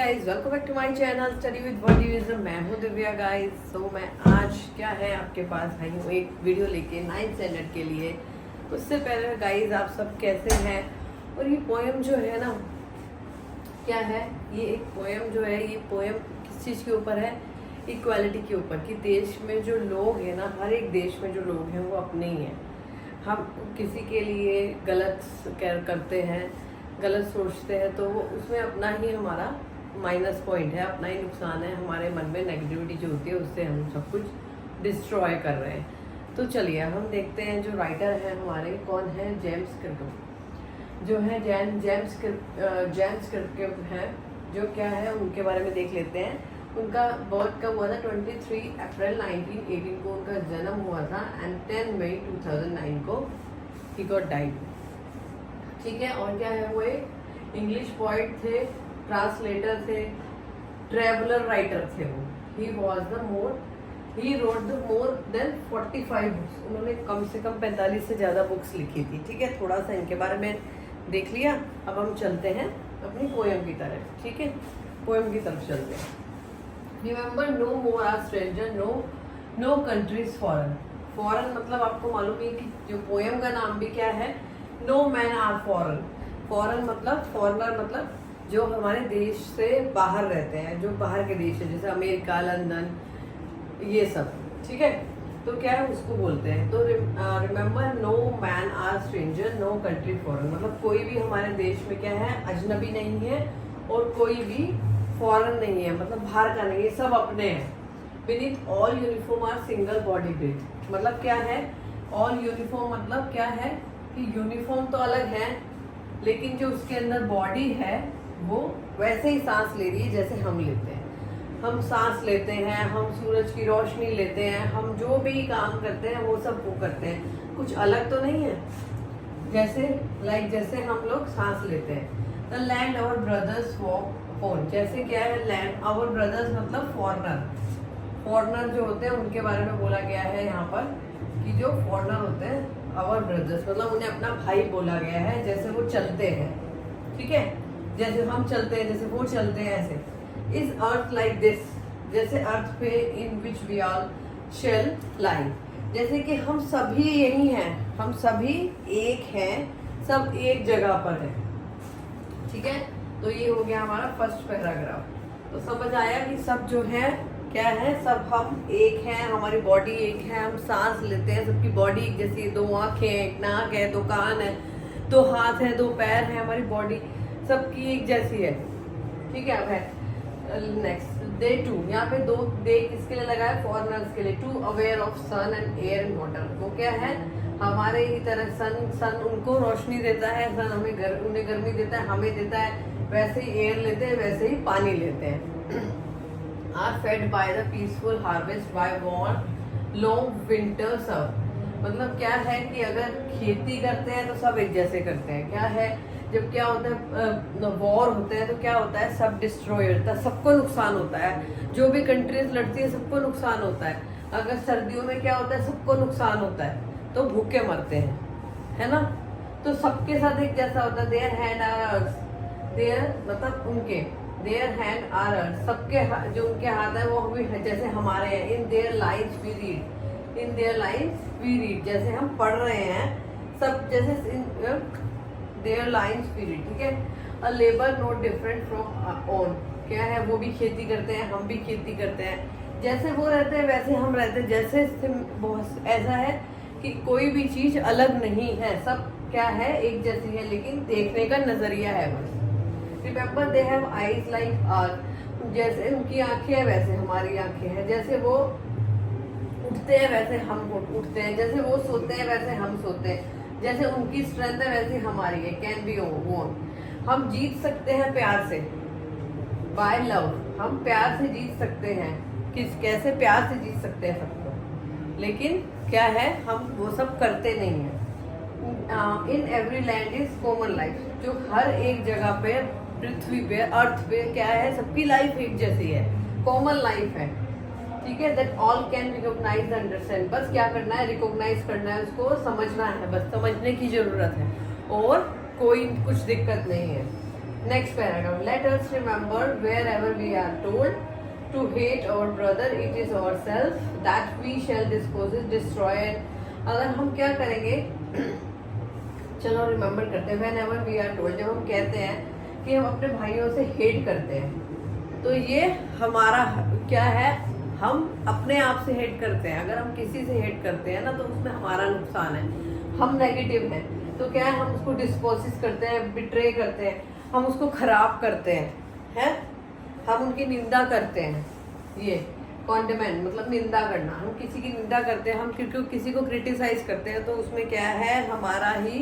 Guys, welcome back to my channel study with word. मैं हूँ Divya guys. सो मैं आज क्या है आपके पास आई हूँ एक वीडियो लेके 9th स्टैंडर्ड के लिए। उससे पहले गाइस आप सब कैसे हैं। और ये पोएम जो है ना, क्या है ये एक पोएम जो है, ये पोएम किस चीज़ के ऊपर है? इक्वालिटी के ऊपर। कि देश में जो लोग हैं ना, हर एक देश में जो लोग हैं वो अपने ही हैं। हम किसी के लिए गलत करते हैं, गलत सोचते हैं, तो वो उसमें अपना ही हमारा माइनस पॉइंट है, अपना ही नुकसान है। हमारे मन में नेगेटिविटी जो होती है उससे हम सब कुछ डिस्ट्रॉय कर रहे हैं। तो चलिए हम देखते हैं जो राइटर है हमारे, कौन है? जेम्स क्रिप्के जो है, जेम्स क्रिप्के है जो क्या है, उनके बारे में देख लेते हैं। उनका बर्थ कब हुआ था? 23 अप्रैल 1918 को उनका जन्म हुआ था एंड 10 मई 2009 को ही गॉट डाइड। ठीक है। और क्या है, वो एक इंग्लिश पोइट थे, ट्रांसलेटर थे, ट्रेवलर राइटर थे वो। He wrote the more than 45 books. उन्होंने कम से कम 45 से ज़्यादा बुक्स लिखी थी। ठीक है, थोड़ा सा इनके बारे में देख लिया। अब हम चलते हैं अपनी पोएम की तरफ। ठीक है, पोएम की तरफ चलते हैं। Remember no more are stranger, no countries foreign. Foreign मतलब आपको मालूम है कि जो पोएम का नाम भी क्या है? No man are foreign. Foreign मतलब, फॉरेनर मतलब जो हमारे देश से बाहर रहते हैं, जो बाहर के देश है, जैसे अमेरिका, लंदन, ये सब। ठीक है, तो क्या है उसको बोलते हैं। तो remember no man are stranger, no country foreign. मतलब कोई भी हमारे देश में क्या है, अजनबी नहीं है और कोई भी फॉरेन नहीं है, मतलब बाहर का नहीं है, सब अपने हैं। Beneath all uniform are single body breathe. मतलब क्या है ऑल यूनिफॉर्म? मतलब क्या है कि यूनिफॉर्म तो अलग है, लेकिन जो उसके अंदर बॉडी है वो वैसे ही सांस ले रही है जैसे हम लेते हैं। हम सांस लेते हैं, हम सूरज की रोशनी लेते हैं, हम जो भी काम करते हैं वो सब वो करते हैं। कुछ अलग तो नहीं है। जैसे हम लोग सांस लेते हैं। The land our brothers walk upon. जैसे क्या है, लैंड आवर ब्रदर्स मतलब फॉरनर जो होते हैं उनके बारे में बोला गया है यहाँ पर, कि जो फॉरनर होते हैं, आवर ब्रदर्स मतलब उन्हें अपना भाई बोला गया है। जैसे वो चलते हैं, ठीक है, जैसे हम चलते हैं, जैसे वो चलते हैं, ऐसे। इज अर्थ लाइक दिस, जैसे अर्थ पे इन विच वी ऑल शेल लाई। जैसे कि हम सभी यही हैं, हम सभी एक हैं, सब एक जगह पर है। ठीक है, तो ये हो गया हमारा फर्स्ट पैराग्राफ। तो समझ आया कि सब जो है क्या है, सब हम एक हैं, हमारी बॉडी एक है, हम सांस लेते हैं, सबकी बॉडी एक जैसी, 2 आंखें, 1 नाक है, 2 कान है, 2 हाथ है, 2 पैर है, हमारी बॉडी सबकी एक जैसी है। ठीक है। अब है नेक्स्ट डे 2। यहाँ पे 2 डे किसके लिए लगा है? फॉरनर्स के लिए। To aware of sun and air and water. वो क्या है, हमारे ही तरह सन उनको रोशनी देता है, सन उन्हें गर्मी देता है, हमें देता है। वैसे ही एयर लेते हैं, वैसे ही पानी लेते हैं। Are fed by the peaceful harvest by war long winter सब। मतलब क्या है कि अगर खेती करते हैं तो सब एक जैसे करते हैं। क्या है, जब क्या होता है वॉर होते हैं तो क्या होता है, सब डिस्ट्रॉय होता है, सबको नुकसान होता है। जो भी कंट्रीज लड़ती है सबको नुकसान होता है। अगर सर्दियों में क्या होता है, सबको नुकसान होता है, तो भूखे मरते हैं, है ना। तो सबके साथ एक जैसा होता है। Their hand are earth, their मतलब उनके, देयर हैंड आर अर्थ, सबके जो उनके हाथ है वो भी जैसे हमारे हैं। In their lines we read, in their lines we read, जैसे हम पढ़ रहे हैं सब, जैसे देयर लाइन्स वी रीड। ठीक है। A labour not different from own. क्या है, वो भी खेती करते हैं, हम भी खेती करते हैं। जैसे वो रहते हैं वैसे हम रहते हैं। जैसे बहुत ऐसा है कि कोई भी चीज अलग नहीं है, सब क्या है, एक जैसी है, लेकिन देखने का नजरिया है बस। Remember they have eyes like our. जैसे उनकी आंखें हैं वैसे हमारी आंखें हैं। जैसे वो उठते हैं वैसे हम उठते हैं, जैसे वो सोते हैं वैसे हम सोते हैं। जैसे उनकी स्ट्रेंथ है वैसे हमारी है। कैन बी वोन। हम जीत सकते हैं प्यार से, बाय लव। हम प्यार से जीत सकते हैं। कैसे प्यार से जीत सकते हैं सबको, लेकिन क्या है, हम वो सब करते नहीं हैं। In every land is common life. जो हर एक जगह पे, पृथ्वी पे, अर्थ पे क्या है, सबकी लाइफ एक जैसी है, कॉमन लाइफ है। ठीक है। That all can recognise understand. बस क्या करना है, रिकॉग्नाइज करना है, उसको समझना है, बस समझने की जरूरत है, और कोई कुछ दिक्कत नहीं है। Next paragraph, let us remember wherever we are told to hate our brother it is our self that we shall destroy. अगर हम क्या करेंगे, चलो रिमेम्बर करते हैं, whenever we are told, जब हम कहते हैं कि हम अपने भाइयों से हेट करते हैं, तो ये हमारा क्या है, हम अपने आप से हेट करते हैं। अगर हम किसी से हेट करते हैं ना तो उसमें हमारा नुकसान है, हम नेगेटिव हैं, तो क्या है, हम उसको डिस्पोसिस करते हैं, बिट्रे करते हैं, हम उसको खराब करते हैं, हम उनकी निंदा करते हैं। ये कॉन्डेमेंट मतलब निंदा करना, हम किसी की निंदा करते हैं, हम किसी को क्रिटिसाइज करते हैं, तो उसमें क्या है, हमारा ही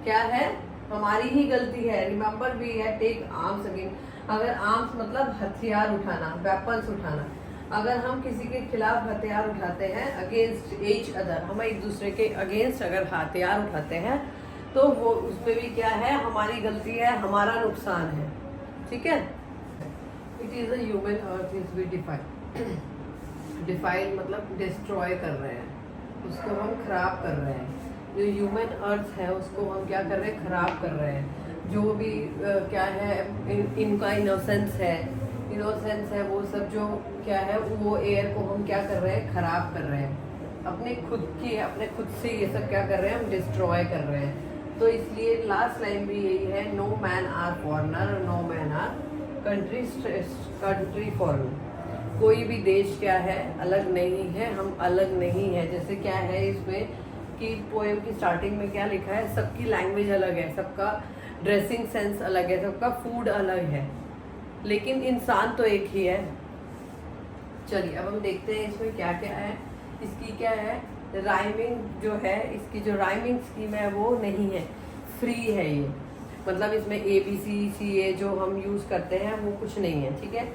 क्या है, हमारी ही गलती है। रिमेम्बर वी है टेक आर्म्स अगेन, अगर आर्म्स मतलब हथियार उठाना, वेपन्स उठाना, अगर हम किसी के खिलाफ हथियार उठाते हैं, अगेंस्ट एच अदर, हम एक दूसरे के अगेंस्ट अगर हथियार उठाते हैं, तो वो उसमें भी क्या है, हमारी गलती है, हमारा नुकसान है। ठीक है, it is a human earth is be define मतलब डिस्ट्रॉय कर रहे हैं, उसको हम खराब कर रहे हैं। जो ह्यूमन अर्थ है उसको हम क्या कर रहे हैं, खराब कर रहे हैं। जो भी क्या है, इनका इनोसेंस है, वो सब जो क्या है, वो एयर को हम क्या कर रहे हैं, खराब कर रहे हैं। अपने खुद से ये सब क्या कर रहे हैं, हम डिस्ट्रॉय कर रहे हैं। तो इसलिए लास्ट लाइन भी यही है, no man are foreigner, no man are country foreign. कोई भी देश क्या है, अलग नहीं है, हम अलग नहीं है। जैसे क्या है इसमें कि पोएम की स्टार्टिंग में क्या लिखा है, सबकी लैंग्वेज अलग है, सबका ड्रेसिंग सेंस अलग है, सबका फूड अलग है, लेकिन इंसान तो एक ही है। चलिए अब हम देखते हैं इसमें क्या क्या है। इसकी क्या है, राइमिंग जो है, इसकी जो राइमिंग स्कीम है वो नहीं है, फ्री है ये, मतलब इसमें ABCCA जो हम यूज़ करते हैं वो कुछ नहीं है। ठीक है,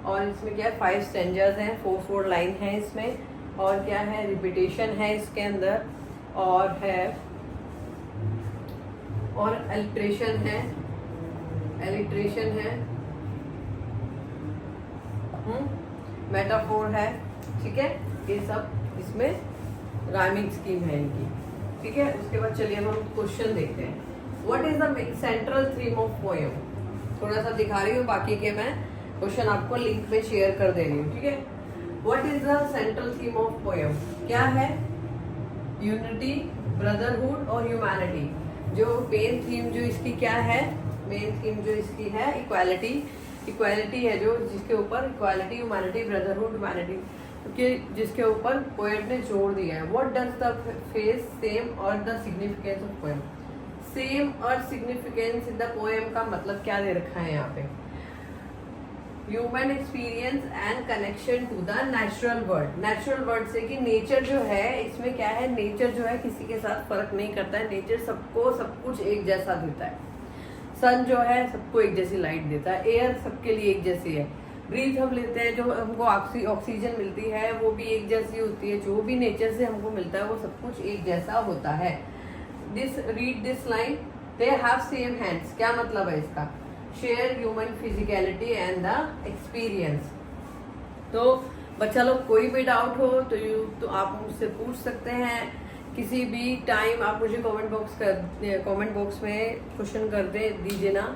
और इसमें क्या है, 5 स्टेंजर्स हैं, 4 लाइन है इसमें, और क्या है, रिपीटेशन है इसके अंदर, और है और एलिट्रेशन है, मेटाफोर है। ठीक है, ये सब इसमें राइमिंग स्कीम है इनकी। ठीक है, उसके बाद चलिए हम क्वेश्चन देखते हैं। What is the central theme of poem? थोड़ा सा दिखा रही हूँ, बाकी के मैं क्वेश्चन आपको लिंक में शेयर कर दे रही हूँ। ठीक है, what is the central theme of poem? क्या है, यूनिटी, ब्रदरहुड और ह्यूमैनिटी। जो मेन थीम जो इसकी क्या है, मेन थीम जो इसकी है इक्वालिटी है, जो जिसके ऊपर इक्वालिटी, ह्यूमैनिटी, ब्रदरहुड, ह्यूमैनिटी के जिसके ऊपर पोएट ने जोर दिया है। What does the phrase same और the significance of poem? Same और सिग्निफिकेंस इन द पोएम का मतलब क्या दे रखा है यहाँ पे, human experience and connection to the natural world. Natural world से कि नेचर जो है, इसमें क्या है, नेचर जो है किसी के साथ फर्क नहीं करता है, नेचर सबको सब कुछ एक जैसा देता है। सन जो है सबको एक जैसी लाइट देता है, एयर सबके लिए एक जैसी है, ब्रीथ हम लेते हैं, जो हमको ऑक्सीजन मिलती है वो भी एक जैसी होती है, जो भी नेचर से हमको मिलता है वो सब कुछ एक जैसा होता है। Read this line, they have same hands, क्या मतलब है इसका, share human physicality and the experience. तो बच्चा लोग कोई भी डाउट हो तो आप मुझसे पूछ सकते हैं किसी भी टाइम। आप मुझे कमेंट बॉक्स में क्वेश्चन कर दीजिए ना,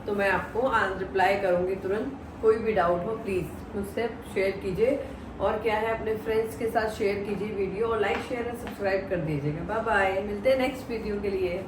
तो मैं आपको रिप्लाई करूंगी तुरंत। कोई भी डाउट हो प्लीज़ मुझसे शेयर कीजिए, और क्या है, अपने फ्रेंड्स के साथ शेयर कीजिए वीडियो, और लाइक शेयर और सब्सक्राइब कर दीजिएगा। बाय बाय, मिलते हैं नेक्स्ट वीडियो के लिए।